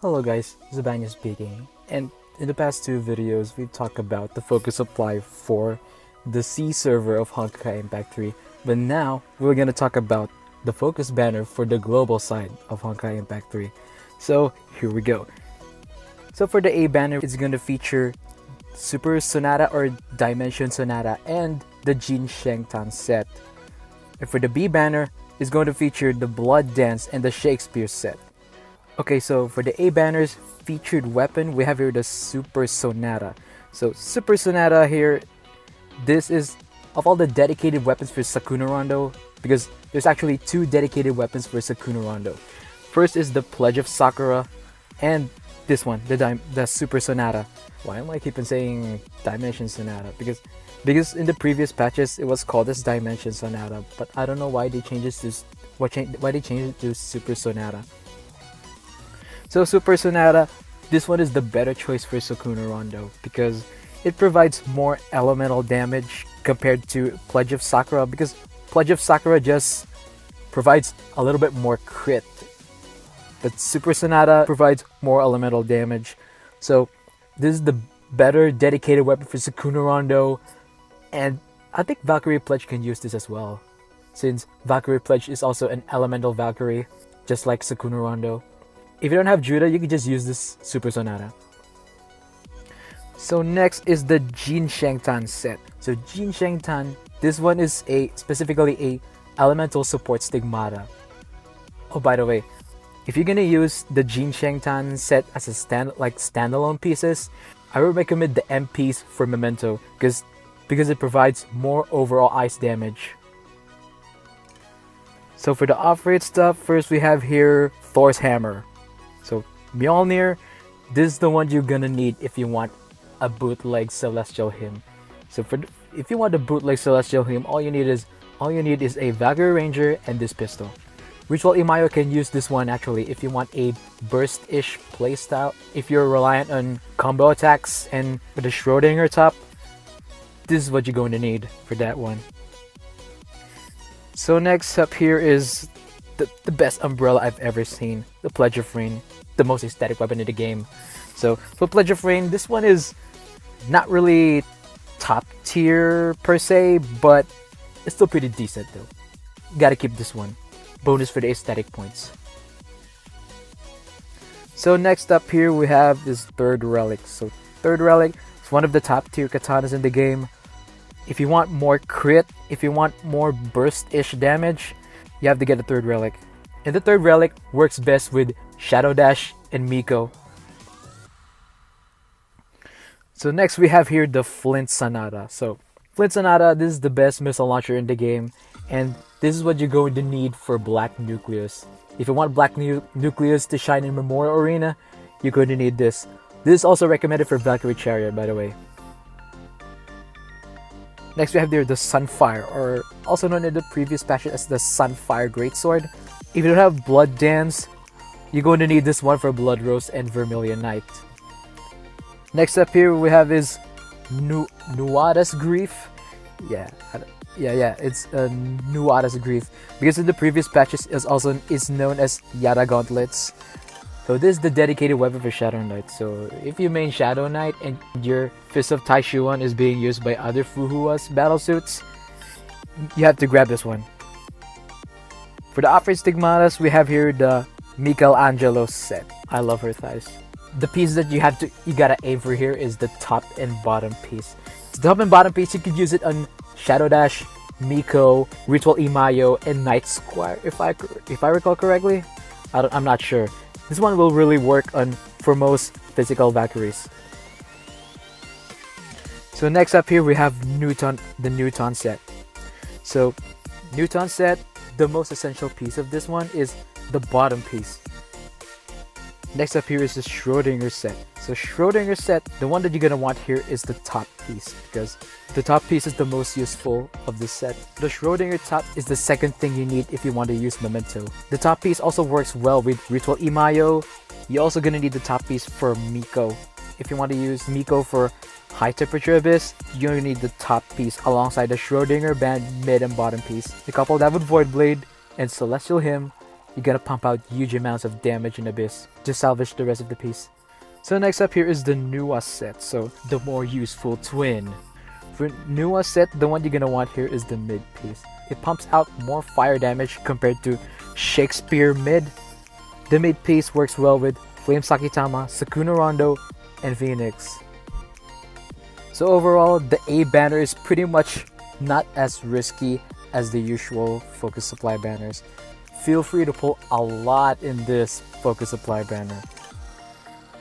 Hello guys, Zabanya speaking, and in the past two videos we've talked about the focus supply for the C server of Honkai Impact 3, but now we're gonna talk about the focus banner for the global side of Honkai Impact 3. So here we go. So for the A banner, it's gonna feature Super Sonata or Dimension Sonata and the Jin Shengtan set. And for the B banner, it's going to feature the Blood Dance and the Shakespeare set. Okay, so for the A banner's featured weapon, we have here the Super Sonata. So Super Sonata here, this is of all the dedicated weapons for Sakuna Rondo, because there's actually two dedicated weapons for Sakuna Rondo. First is the Pledge of Sakura, and this one, the Super Sonata. Why am I keep on saying Dimension Sonata? Because in the previous patches it was called as Dimension Sonata, but I don't know why they changed it to why they changed it to Super Sonata. So Super Sonata, this one is the better choice for Sakuna Rondo because it provides more elemental damage compared to Pledge of Sakura, because Pledge of Sakura just provides a little bit more crit, but Super Sonata provides more elemental damage. So this is the better dedicated weapon for Sakuna Rondo, and I think Valkyrie Pledge can use this as well, since Valkyrie Pledge is also an elemental Valkyrie, just like Sakuna Rondo. If you don't have Judah, you can just use this Super Sonata. So next is the Jin Shengtan set. So Jin Shengtan, this one is specifically a elemental support stigmata. Oh, by the way, if you're gonna use the Jin Shengtan set as a standalone pieces, I would recommend the MPs for Memento because it provides more overall ice damage. So for the off-rate stuff, first we have here Thor's Hammer. So Mjolnir, this is the one you're gonna need if you want a bootleg Celestial Hymn. So if you want a bootleg Celestial Hymn, all you need is a Valkyrie Ranger and this pistol. Ritual lmao can use this one actually if you want a burst-ish playstyle. If you're reliant on combo attacks and with the Schrodinger top, this is what you're going to need for that one. So next up here is the best umbrella I've ever seen, the Pledge of Rain, the most aesthetic weapon in the game. So for Pledge of Rain, this one is not really top tier per se, but it's still pretty decent though. Gotta keep this one. Bonus for the aesthetic points. So next up here we have this Third Relic. So Third Relic is one of the top tier katanas in the game. If you want more crit, if you want more burst-ish damage, you have to get a Third Relic. And the Third Relic works best with Shadow Dash and Miko. So next we have here the Flint Sonata. So Flint Sonata, this is the best missile launcher in the game, and this is what you're going to need for Black Nucleus. If you want Black Nucleus to shine in Memorial Arena, you're going to need this. This is also recommended for Valkyrie Chariot, by the way. Next we have there the Sunfire, or also known in the previous patches as the Sunfire Greatsword. If you don't have Blood Dance, you're going to need this one for Blood Rose and Vermilion Knight. Next up here we have is Nuada's Grief. Yeah, it's Nuada's Grief, because in the previous patches is known as Yada Gauntlets. So this is the dedicated weapon for Shadow Knight. So if you main Shadow Knight and your Fist of Taishuan is being used by other Fuhua's battlesuits, you have to grab this one. For the off-rate stigmatas, we have here the Michelangelo set. I love her thighs. The piece that you gotta aim for here is the top and bottom piece. The top and bottom piece, you could use it on Shadow Dash, Miko, Ritual lmao, and Night Squire. If I recall correctly, I'm not sure. This one will really work for most physical Valkyries. So next up here we have the Newton set. So Newton set, the most essential piece of this one is the bottom piece. Next up here is the Schrodinger set. So Schrodinger set, the one that you're gonna want here is the top piece, because the top piece is the most useful of the set. The Schrodinger top is the second thing you need if you want to use Memento. The top piece also works well with Ritual lmao. You're also gonna need the top piece for Miko. If you want to use Miko for High Temperature Abyss, you're gonna need the top piece alongside the Schrodinger band mid and bottom piece. To couple that with Void Blade and Celestial Hymn, you're gonna pump out huge amounts of damage in Abyss to salvage the rest of the piece. So next up here is the Nua set, so the more useful twin. For Nua set, the one you're gonna want here is the mid piece. It pumps out more fire damage compared to Shakespeare mid. The mid piece works well with Flame Sakitama, Sukuna Rondo, and Phoenix. So overall, the A banner is pretty much not as risky as the usual focus supply banners. Feel free to pull a lot in this focus supply banner.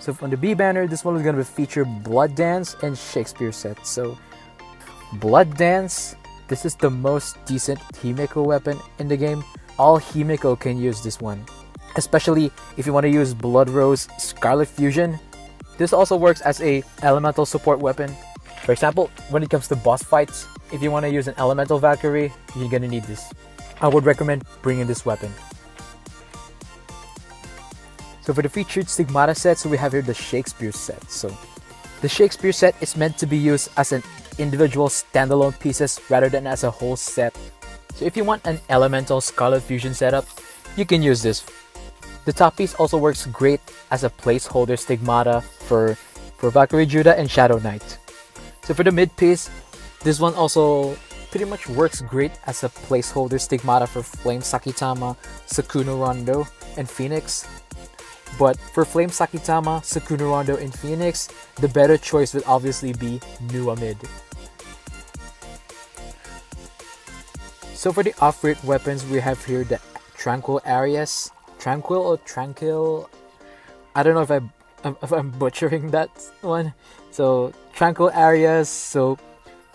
So on the B banner, this one is going to feature Blood Dance and Shakespeare set. So Blood Dance, this is the most decent Himeko weapon in the game. All Himeko can use this one, especially if you want to use Blood Rose Scarlet Fusion. This also works as a elemental support weapon. For example, when it comes to boss fights, if you want to use an elemental Valkyrie, you're gonna need this. I would recommend bringing this weapon. So for the featured Stigmata set, so we have here the Shakespeare set. So the Shakespeare set is meant to be used as an individual standalone pieces rather than as a whole set. So if you want an elemental Scarlet Fusion setup, you can use this. The top piece also works great as a placeholder Stigmata for Valkyrie Judah and Shadow Knight. So for the mid piece, this one also pretty much works great as a placeholder Stigmata for Flame Sakitama, Sukuna Rondo, and Phoenix. But for Flame Sakitama, Sukuna Rondo, and Phoenix, the better choice would obviously be Nua mid. So for the off-rate weapons, we have here the Tranquil Arias. Tranquil or Tranquil? I don't know if I'm butchering that one. So Tranquil Arias, so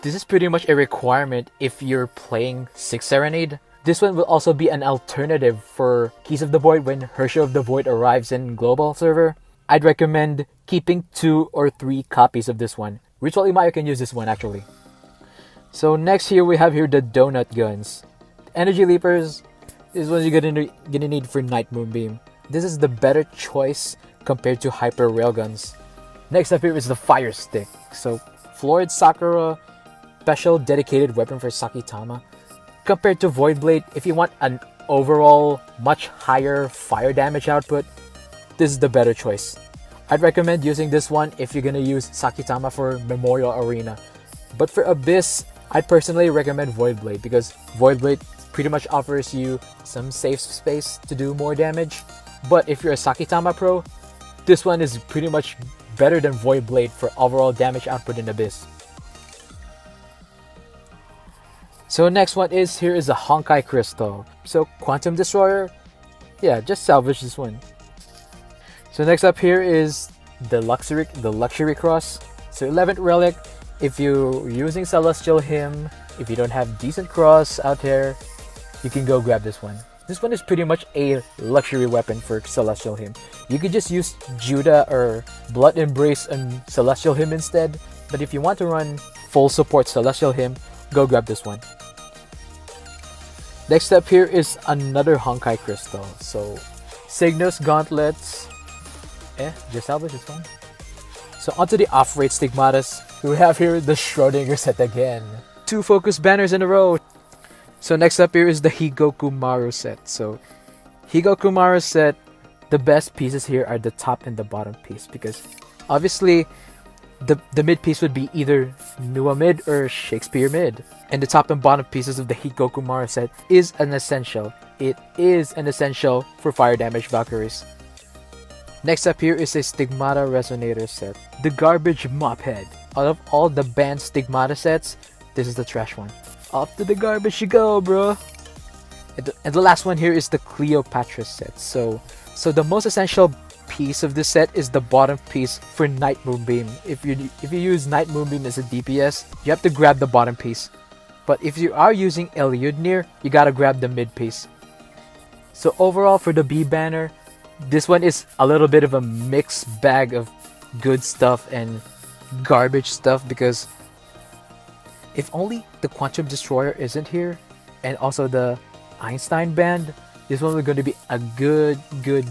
this is pretty much a requirement if you're playing 6 Serenade. This one will also be an alternative for Keys of the Void when Herschel of the Void arrives in global server. I'd recommend keeping 2 or 3 copies of this one. Ritual lmao can use this one actually. So next here we have here the Donut Guns. Energy Leapers is what you're gonna need for Night Moonbeam. This is the better choice compared to Hyper Railguns. Next up here is the Fire Stick. So Florid Sakura, special dedicated weapon for Sakitama. Compared to Void Blade, if you want an overall much higher fire damage output, this is the better choice. I'd recommend using this one if you're gonna use Sakitama for Memorial Arena. But for Abyss, I'd personally recommend Void Blade because Void Blade pretty much offers you some safe space to do more damage. But if you're a Sakitama pro, this one is pretty much better than Void Blade for overall damage output in Abyss. So next one is, here is a Honkai Crystal. So Quantum Destroyer, yeah, just salvage this one. So next up here is the Luxury Cross. So 11th Relic, if you're using Celestial Hymn, if you don't have decent cross out there, you can go grab this one. This one is pretty much a luxury weapon for Celestial Hymn. You could just use Judah or Blood Embrace and Celestial Hymn instead, but if you want to run full support Celestial Hymn, go grab this one. Next up here is another Honkai Crystal. So Cygnus Gauntlets, just salvage this one. So onto the off-rate Stigmatas, we have here the Schrodinger set again. 2 focus banners in a row. So next up here is the Higoku Maru set. So Higoku Maru set, the best pieces here are the top and the bottom piece because obviously the mid piece would be either Nua mid or Shakespeare mid. And the top and bottom pieces of the Higoku Maru set is an essential. It is an essential for fire damage Valkyries. Next up here is a Stigmata Resonator set. The garbage mop head. Out of all the banned Stigmata sets, this is the trash one. Off to the garbage you go, bro. And the last one here is the Cleopatra set. So the most essential piece of this set is the bottom piece for Night Moonbeam. If you use Night Moonbeam as a DPS, you have to grab the bottom piece. But if you are using Eliudnir, you gotta grab the mid piece. So overall for the B banner, this one is a little bit of a mixed bag of good stuff and garbage stuff because if only the Quantum Destroyer isn't here and also the Einstein band, this one is going to be a good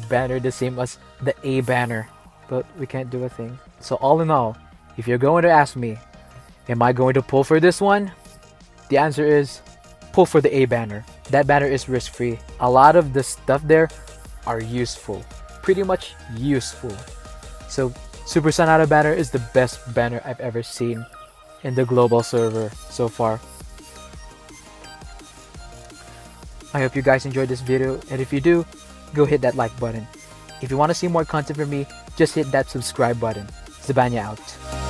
banner, the same as the A banner. But we can't do a thing. So all in all, if you're going to ask me, am I going to pull for this one? The answer is pull for the A banner. That banner is risk-free. A lot of the stuff there are useful. Pretty much useful. So Super Sanada banner is the best banner I've ever seen in the global server so far. I hope you guys enjoyed this video, and if you do, go hit that like button. If you want to see more content from me, just hit that subscribe button. Zabanya out.